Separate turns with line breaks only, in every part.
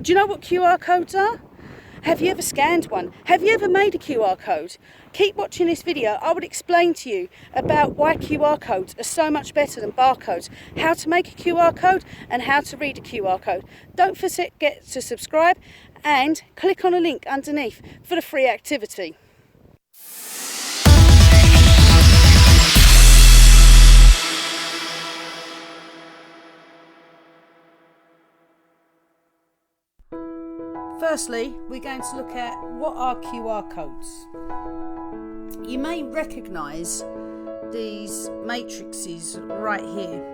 Do you know what QR codes are? Have you ever scanned one? Have you ever made a QR code? Keep watching this video. I would explain to you about why QR codes are so much better than barcodes, how to make a QR code and how to read a QR code. Don't forget to subscribe and click on a link underneath for the free activity. Firstly, we're going to look at what are QR codes. You may recognise these matrices right here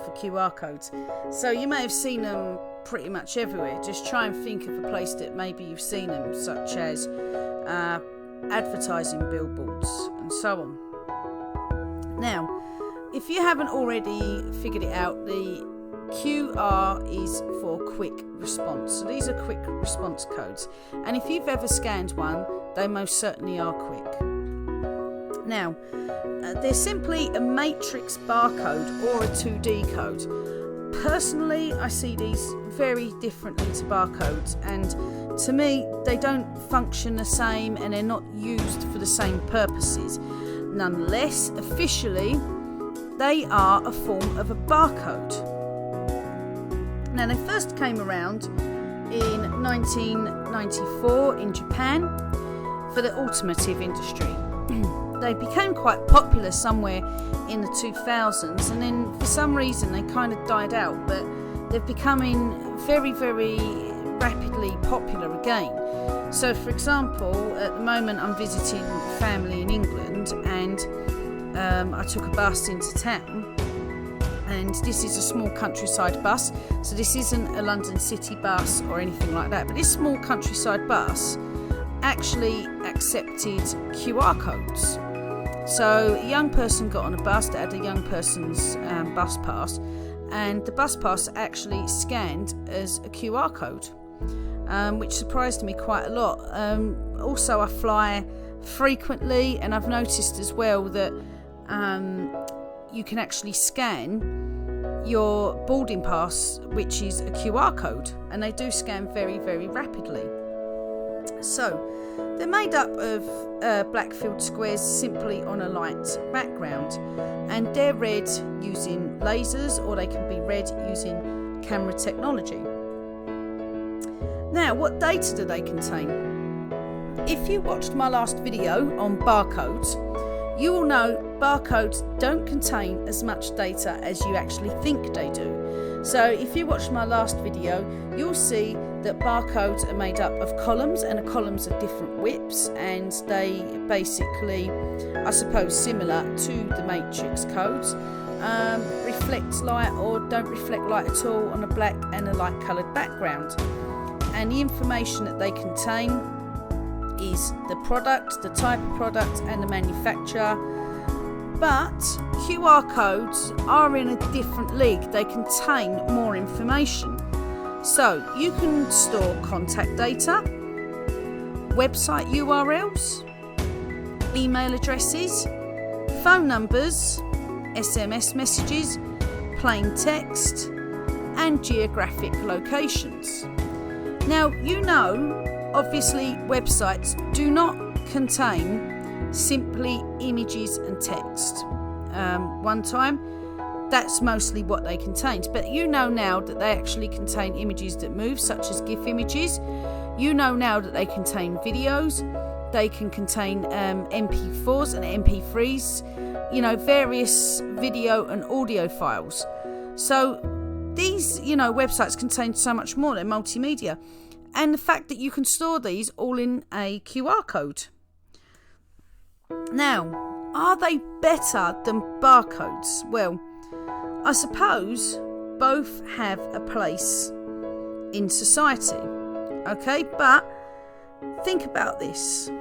for QR codes. So you may have seen them pretty much everywhere. Just try and think of a place that maybe you've seen them, such as advertising billboards and so on. Now, if you haven't already figured it out, the QR is for quick response. So these are quick response codes, and if you've ever scanned one, they most certainly are quick. Now, they're simply a matrix barcode or a 2D code. Personally, I see these very differently to barcodes, and to me they don't function the same and they're not used for the same purposes. Nonetheless, officially they are a form of a barcode. Now, they first came around in 1994 in Japan for the automotive industry. They became quite popular somewhere in the 2000s, and then for some reason they kind of died out, but they're becoming very, very rapidly popular again. So, for example, at the moment I'm visiting family in England, and I took a bus into town. And this is a small countryside bus, so this isn't a London city bus or anything like that, but this small countryside bus actually accepted QR codes. So a young person got on a bus that had a young person's bus pass, and the bus pass actually scanned as a QR code, which surprised me quite a lot. Also, I fly frequently, and I've noticed as well that you can actually scan your boarding pass, which is a QR code, and they do scan very, very rapidly. So they're made up of black filled squares simply on a light background, and they're read using lasers, or they can be read using camera technology. Now, what data do they contain? If you watched my last video on barcodes, you will know barcodes don't contain as much data as you actually think they do. So if you watched my last video, you'll see that barcodes are made up of columns, and the columns are different widths, and they basically are suppose similar to the matrix codes, reflect light or don't reflect light at all on a black and a light coloured background. And the information that they contain is the product, the type of product and the manufacturer. But QR codes are in a different league. They contain more information. So you can store contact data, website URLs, email addresses, phone numbers, SMS messages, plain text and geographic locations. Now, you know, obviously, websites do not contain simply images and text. One time, that's mostly what they contained. But you know now that they actually contain images that move, such as GIF images. You know now that they contain videos. They can contain MP4s and MP3s, you know, various video and audio files. So these, you know, websites contain so much more. They're multimedia. And the fact that you can store these all in a QR code. Now, are they better than barcodes? Well, I suppose both have a place in society. Okay, but think about this.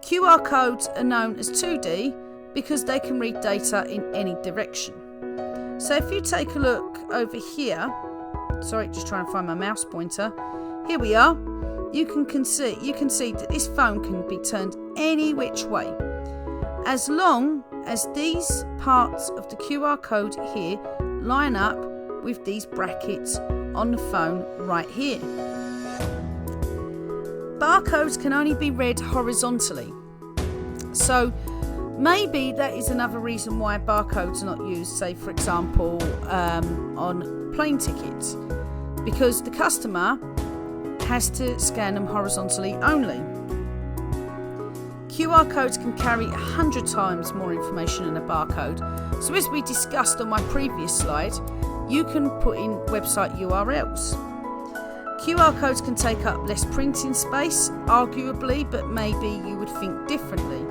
QR codes are known as 2D because they can read data in any direction. So if you take a look over here, sorry, just trying to find my mouse pointer. Here we are. You can see that this phone can be turned any which way, as long as these parts of the QR code here line up with these brackets on the phone right here. Barcodes can only be read horizontally. So maybe that is another reason why barcodes are not used, say for example, on plane tickets, because the customer has to scan them horizontally only. QR codes can carry 100 times more information than a barcode. So as we discussed on my previous slide, you can put in website URLs. QR codes can take up less printing space, arguably, but maybe you would think differently.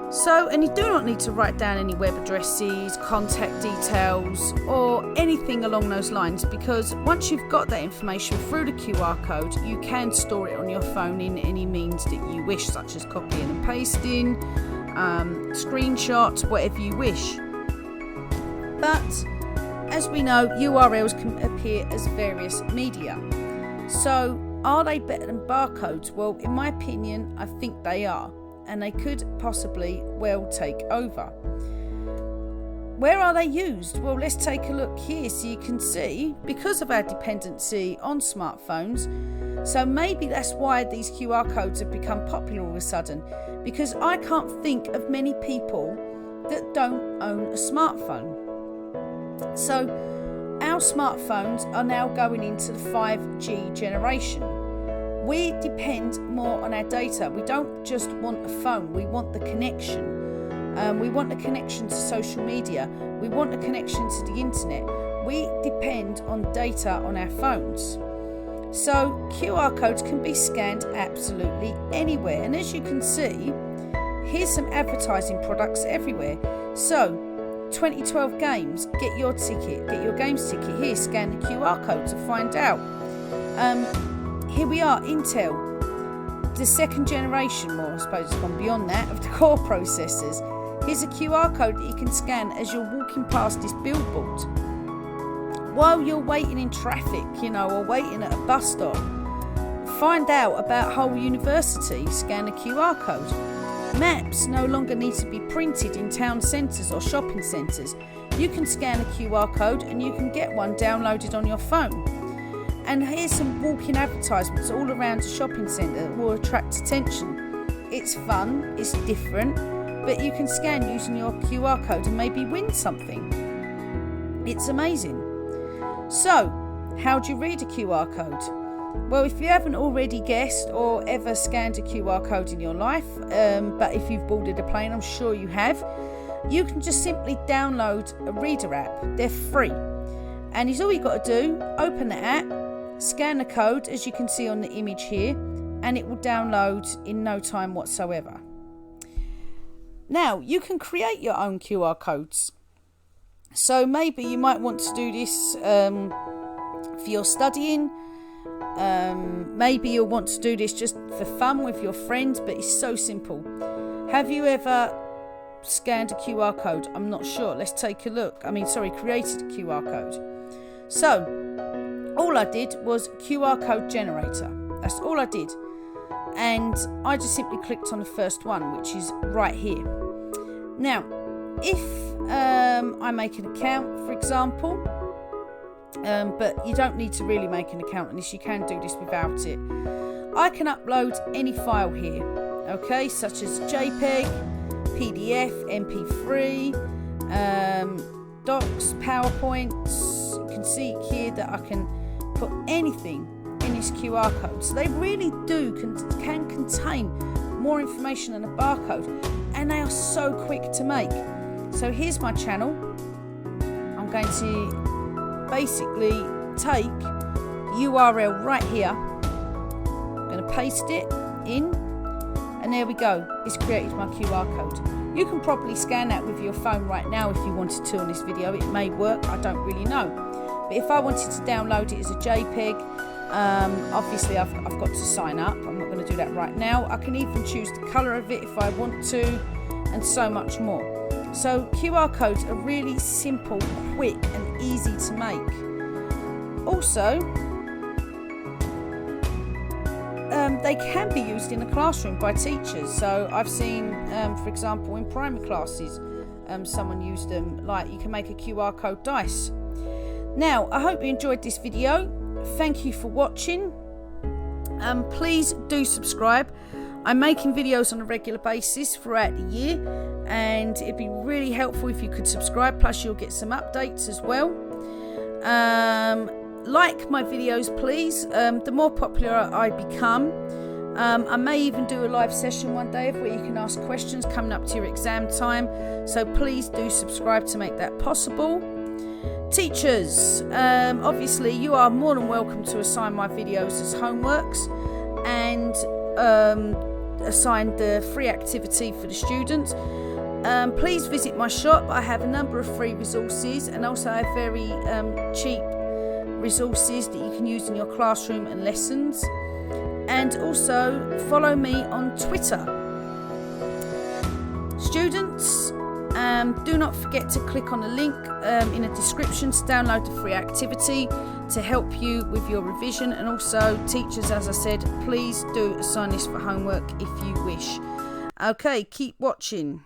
So, and you do not need to write down any web addresses, contact details, or anything along those lines, because once you've got that information through the QR code, you can store it on your phone in any means that you wish, such as copying and pasting, screenshots, whatever you wish. But as we know, URLs can appear as various media. So, are they better than barcodes? Well, in my opinion, I think they are, and they could possibly well take over. Where are they used? Well, let's take a look here so you can see, because of our dependency on smartphones, so maybe that's why these QR codes have become popular all of a sudden, because I can't think of many people that don't own a smartphone. So our smartphones are now going into the 5G generation. We depend more on our data. We don't just want a phone, we want the connection. We want the connection to social media. We want the connection to the internet. We depend on data on our phones. So QR codes can be scanned absolutely anywhere. And as you can see, here's some advertising products everywhere. So 2012 games, get your ticket, get your games ticket. Here, scan the QR code to find out. Here we are, Intel, the second generation, or I suppose it's gone beyond that, of the core processors. Here's a QR code that you can scan as you're walking past this billboard. While you're waiting in traffic, or waiting at a bus stop, find out about Hull University, scan a QR code. Maps no longer need to be printed in town centres or shopping centres. You can scan a QR code and you can get one downloaded on your phone. And here's some walking advertisements all around a shopping centre that will attract attention. It's fun, it's different, but you can scan using your QR code and maybe win something. It's amazing. So, how do you read a QR code? Well, if you haven't already guessed or ever scanned a QR code in your life, but if you've boarded a plane, I'm sure you have, you can just simply download a reader app. They're free. And it's all you've got to do, open the app, scan the code, as you can see on the image here, and it will download in no time whatsoever. Now, you can create your own QR codes. So maybe you might want to do this for your studying. Maybe you'll want to do this just for fun with your friends, but it's so simple. Have you ever scanned a QR code? I'm not sure. Let's take a look. Created a QR code. So, all I did was QR code generator. That's all I did. And I just simply clicked on the first one, which is right here. Now, if I make an account, for example, but you don't need to really make an account on this, you can do this without it. I can upload any file here, okay, such as JPEG, PDF, MP3, docs, PowerPoints. You can see here that I can put anything in this QR code. So they really can contain more information than a barcode, and they are so quick to make. So here's my channel. I'm going to basically take URL right here. I'm going to paste it in, and there we go. It's created my QR code. You can probably scan that with your phone right now if you wanted to on this video. It may work, I don't really know. But if I wanted to download it as a JPEG, obviously I've got to sign up. I'm not going to do that right now. I can even choose the colour of it if I want to, and so much more. So QR codes are really simple, quick and easy to make. Also, they can be used in the classroom by teachers. So I've seen, for example, in primary classes, someone used them, like you can make a QR code dice. Now, I hope you enjoyed this video. thank you for watching. Please do subscribe. I'm making videos on a regular basis throughout the year, and it'd be really helpful if you could subscribe, plus you'll get some updates as well. Like my videos, please. The more popular I become, I may even do a live session one day where you can ask questions coming up to your exam time, so please do subscribe to make that possible. Teachers, obviously you are more than welcome to assign my videos as homeworks and assign the free activity for the students. Please visit my shop. I have a number of free resources, and also I have very cheap resources that you can use in your classroom and lessons. And also follow me on Twitter. Students, do not forget to click on the link in the description to download the free activity to help you with your revision. And also teachers, as I said, please do assign this for homework if you wish. Okay, keep watching.